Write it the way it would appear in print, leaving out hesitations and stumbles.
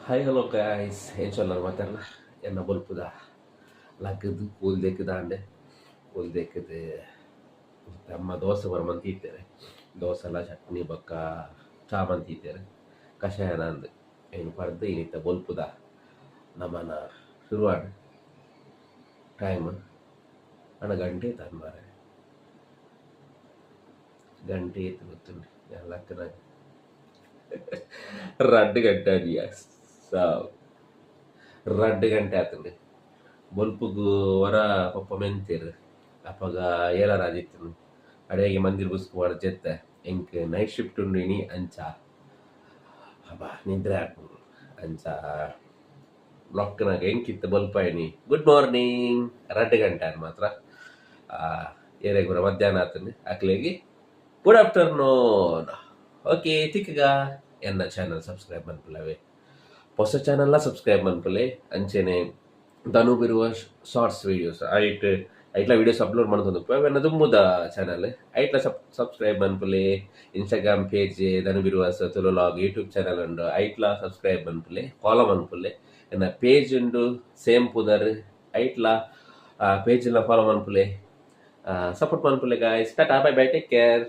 Hi hello guys ಏನು ಚೊಲ್ಲರು ಮಾತಾಡಲ್ಲ ಎನ್ನ ಬಲ್ಪುದ ಲಗ್ಗದು ಕೂಲ್ ದೆಕ್ಕದ ಅಂಡೆ ಕೂಲ್ ದೆಕ್ಕದು ಅಮ್ಮ ದೋಸೆ ಬರ್ಮಂತ ಇತ್ತೇನೆ ದೋಸೆ ಎಲ್ಲ ಚಟ್ನಿ ಬೊಕ್ಕ ಚಾಮಂತಿ ಇತ್ತೇನೆ ಕಷಾಯನ ಅಂದು ಏನು ಪಡ್ದು ಏನಿತ್ತ ಬಲ್ಪುದ ನಮ್ಮನ ಶುರುವಾಡ ಟೈಮ್ ಅಣ್ಣ ಗಂಟೆ ಇತ್ತು ಮಾರೆ ಗಂಟೆ ಇತ್ತು ಗೊತ್ತುಂಡು ಎಲ್ಲಕ್ಕನ రెండు గంట రెండు ಗಂಟೆ ಆತಂಡೆ ಬೊಲ್ಪುಗು ಹೊರ ಪಪ್ಪ ಮೆಂತೇರು ಅಪ್ಪಗ ಏಲಾರ ಆದಿತ್ತು ಅಡೆಗೆ ಮಂದಿರ ಬುಸ್ಕು ಮಾಡ ಜೆತ್ತ ಎಂಕ್ ನೈಟ್ ಶಿಫ್ಟ್ ಉಂಡು ಇನಿ ಅಂಚ ಅಬ್ಬಾ ನಿದ್ರೆ ಹಾಕೊಂಡು ಅಂಚ ಲೊಕ್ಕನಾಗ ಎಂಕಿತ್ತು ಬಲ್ಪಾಯಿನಿ ಗುಡ್ ಮಾರ್ನಿಂಗ್ రెండు ಗಂಟೆ అని ಮಾತ್ರ ಏರೆಗೆ ಬರ ಮಧ್ಯಾಹ್ನ ಆತಂಡೆ ಅಕ್ಲೆಗೆ ಗುಡ್ ಆಫ್ಟರ್ನೂನ್ ಓಕೆ ತಿಕ್ಕಗ ಎನ್ನ ಚಾನಲ್ ಸಬ್ಸ್ಕ್ರೈಬ್ ಮನ್ಪುಲವೆ ಹೊಸ ಚಾನಲ್ನ ಸಬ್ಸ್ಕ್ರೈಬ್ ಮನ್ಪುಲೆ ಅಂಚೆನೆ ಧನು ಬಿರುವ ಶಾರ್ಟ್ಸ್ ವೀಡಿಯೋಸ್ ಐಟ್ಲ ವೀಡಿಯೋಸ್ ಅಪ್ಲೋಡ್ ಮಾಡ್ತಂದು ಅವೆನ್ನ ದುಮ್ಮುದ ಚಾನಲ್ ಐಟ್ಲ ಸಬ್ಸ್ಕ್ರೈಬ್ ಮನ್ಪುಲೆ ಇನ್ಸ್ಟಾಗ್ರಾಮ್ ಪೇಜ್ ಧನು ಬಿರುವ ತುಲುಲಾಗ್ ಯೂಟ್ಯೂಬ್ ಚಾನಲ್ ಉಂಡು ಐಟ್ಲ ಸಬ್ಸ್ಕ್ರೈಬ್ ಮನ್ಪುಲೆ ಫಾಲೋ ಮನ್ಪುಲೆ ಎನ್ನ ಪೇಜ್ ಉಂಡು ಸೇಮ್ ಪುದರ್ ಐಟ್ಲ ಪೇಜ್ನ ಫಾಲೋ ಮನ್ಪುಲೆ ಸಪೋರ್ಟ್ ಮನ್ಪುಲೆ guys tata bye bye take care.